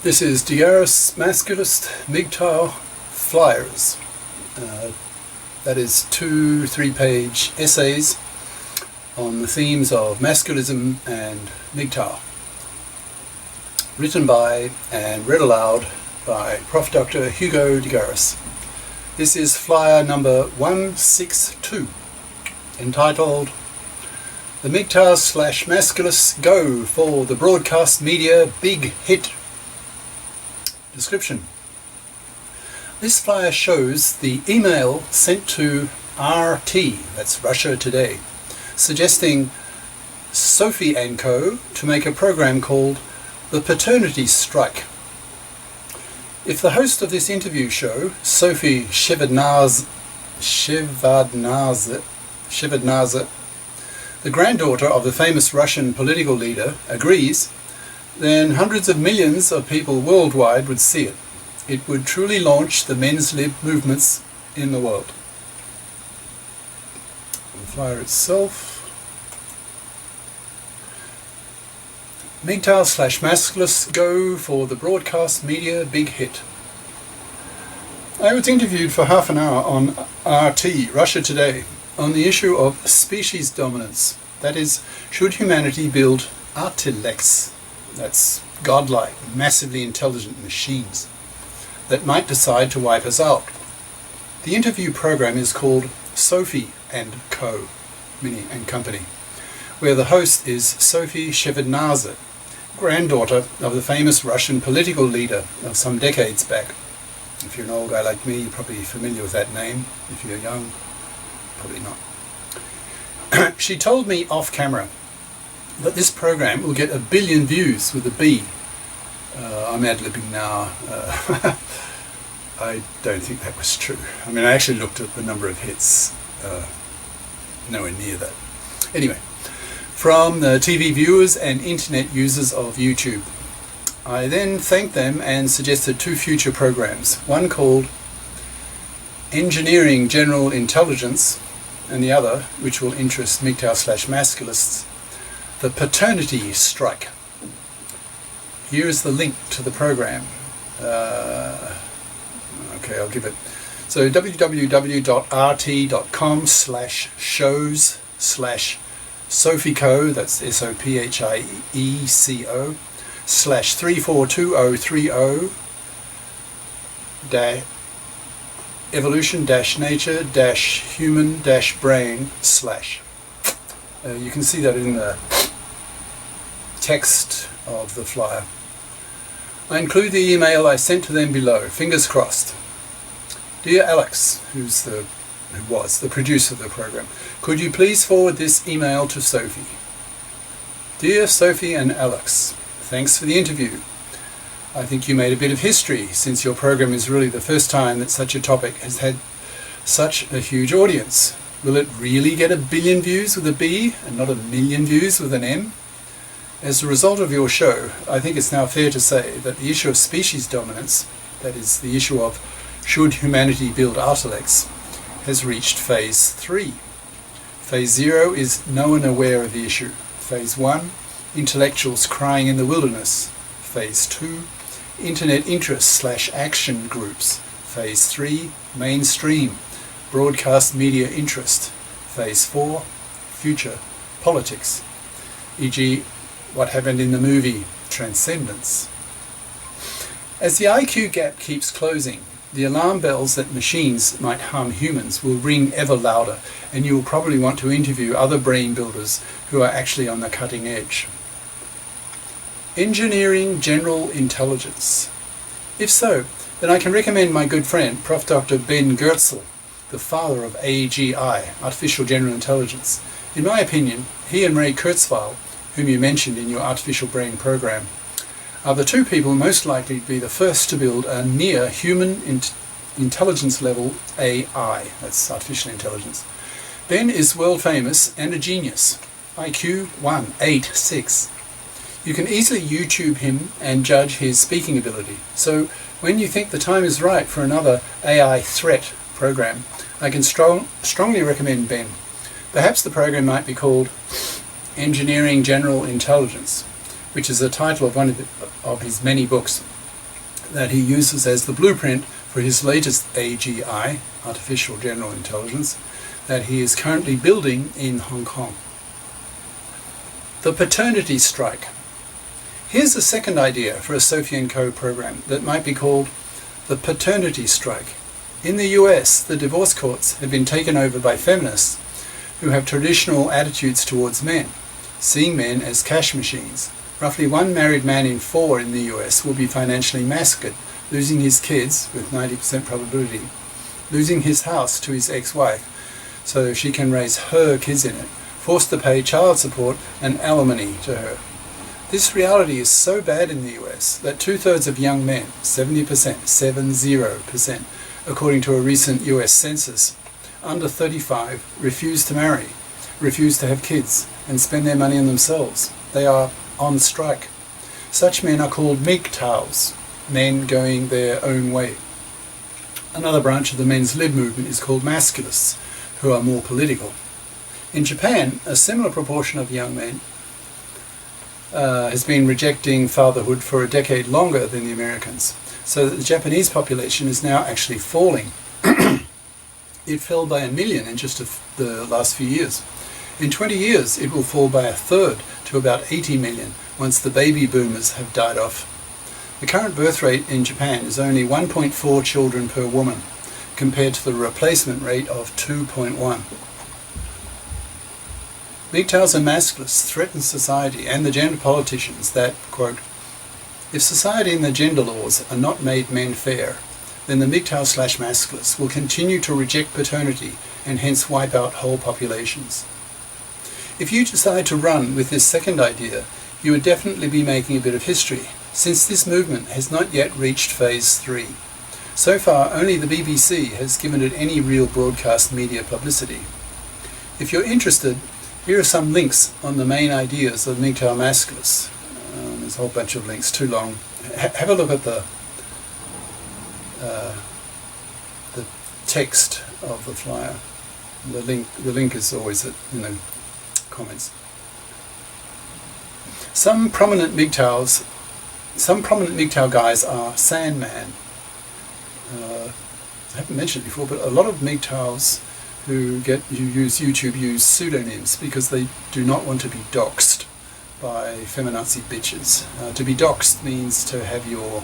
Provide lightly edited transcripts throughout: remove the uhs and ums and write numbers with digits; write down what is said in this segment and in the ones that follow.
This is GARIS Masculist MGTOW flyers. That is 2 3-page essays on the themes of masculism and MGTOW, written by and read aloud by Prof. Dr. Hugo de Garis. This is flyer number 162, entitled "The MGTOWs Masculists Go for the Broadcast Media Big Hit." Description. This flyer shows the email sent to RT, that's Russia Today, suggesting Sophie & Co. to make a program called The Paternity Strike. If the host of this interview show, Sophie Shevardnadze, the granddaughter of the famous Russian political leader, agrees, then hundreds of millions of people worldwide would see it. It would truly launch the men's lib movements in the world. The flyer itself. MGTOWs Masculists go for the broadcast media big hit. I was interviewed for half an hour on RT, Russia Today, on the issue of species dominance. That is, should humanity build artilects, that's godlike, massively intelligent machines, that might decide to wipe us out. The interview program is called Sophie & Co. and Company, where the host is Sophie Shevardnadze, granddaughter of the famous Russian political leader of some decades back. If you're an old guy like me, you're probably familiar with that name. If you're young, probably not. She told me off camera that this program will get 1 billion views with a B. I'm ad-libbing now. I don't think that was true. I mean, I actually looked at the number of hits. Nowhere near that. Anyway, from the TV viewers and internet users of YouTube. I then thanked them and suggested 2 future programs, one called Engineering General Intelligence, and the other, which will interest MGTOW Masculists, The Paternity Strike. Here is the link to the program. Okay, I'll give it. So www.rt.com/shows/Sophieco, that's SOPHIECO, /342030 evolution-nature-human-brain/. You can see that in the text of the flyer. I include the email I sent to them below, fingers crossed. Dear Alex, who was the producer of the program, could you please forward this email to Sophie? Dear Sophie and Alex, thanks for the interview. I think you made a bit of history, since your program is really the first time that such a topic has had such a huge audience. Will it really get 1 billion views with a B and not 1 million views with an M? As a result of your show, I think it's now fair to say that the issue of species dominance, that is, the issue of should humanity build artilects, has reached phase 3. Phase 0 is no one aware of the issue. Phase 1, intellectuals crying in the wilderness. Phase 2, internet interest/action groups. Phase 3, mainstream, broadcast media interest. Phase 4, future, politics, e.g. what happened in the movie Transcendence. As the IQ gap keeps closing, the alarm bells that machines might harm humans will ring ever louder, and you will probably want to interview other brain builders who are actually on the cutting edge. Engineering General Intelligence. If so, then I can recommend my good friend, Prof. Dr. Ben Goertzel, the father of AGI, Artificial General Intelligence. In my opinion, he and Ray Kurzweil, whom you mentioned in your artificial brain program, are the 2 people most likely to be the first to build a near human intelligence level AI, that's artificial intelligence. Ben is world famous and a genius, IQ 186. You can easily YouTube him and judge his speaking ability. So when you think the time is right for another AI threat program, I can strongly recommend Ben. Perhaps the program might be called Engineering General Intelligence, which is the title of one of his many books. that he uses as the blueprint for his latest AGI, Artificial General Intelligence, that he is currently building in Hong Kong. The paternity strike. Here's a second idea for a Sophie & Co program that might be called the paternity strike. In the US, the divorce courts have been taken over by feminists who have traditional attitudes towards men, seeing men as cash machines. Roughly 1 married man in 4 in the US will be financially massacred, losing his kids, with 90% probability, losing his house to his ex-wife so she can raise her kids in it, forced to pay child support and alimony to her. This reality is so bad in the US that 2/3 of young men, 70%, according to a recent US census, under 35 refuse to marry, refuse to have kids, and spend their money on themselves. They are on strike. Such men are called MGTOWs, men going their own way. Another branch of the men's lib movement is called Masculists, who are more political. In Japan, a similar proportion of young men has been rejecting fatherhood for a decade longer than the Americans, so that the Japanese population is now actually falling. It fell by 1 million in just the last few years. In 20 years, it will fall by 1/3 to about 80 million once the baby boomers have died off. The current birth rate in Japan is only 1.4 children per woman, compared to the replacement rate of 2.1. MGTOWs and Masculists threaten society and the gender politicians that, quote, if society and the gender laws are not made men fair, then the MGTOW/Masculists will continue to reject paternity and hence wipe out whole populations. If you decide to run with this second idea, you would definitely be making a bit of history, since this movement has not yet reached phase 3. So far, only the BBC has given it any real broadcast media publicity. If you're interested, here are some links on the main ideas of MGTOW Masculists. There's a whole bunch of links, too long. Have a look at the text of the flyer. The link is always in the comments. Some prominent MGTOW guys are Sandman. I haven't mentioned it before, but a lot of MGTOWs who use YouTube use pseudonyms because they do not want to be doxxed by feminazi bitches. To be doxxed means to have your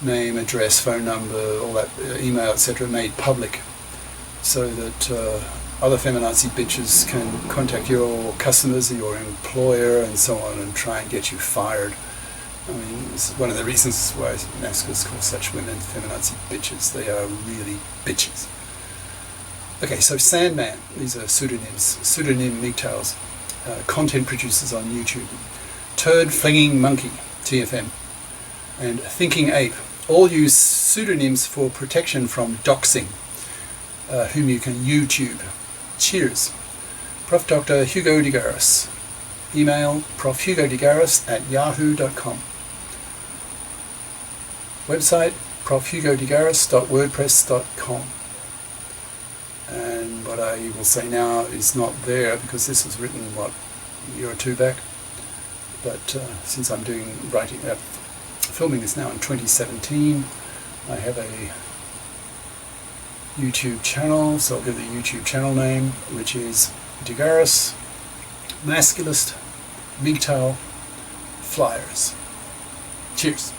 name, address, phone number, all that, email, etc. made public, so that other feminazi bitches can contact your customers, your employer, and so on, and try and get you fired. I mean, it's one of the reasons why Masculists call such women feminazi bitches. They are really bitches. Okay, so Sandman, these are pseudonyms, pseudonym MGTOWs, content producers on YouTube. Turd Flinging Monkey, TFM, and Thinking Ape, all use pseudonyms for protection from doxing, whom you can YouTube. Cheers. Prof. Dr. Hugo de Garis. Email profhugodegaris@yahoo.com. Website profhugodegaris.wordpress.com. And what I will say now is not there because this was written, a year or two back. But since I'm filming this now in 2017, I have a YouTube channel, so I'll give the YouTube channel name, which is GARIS Masculist MGTOW Flyers. Cheers.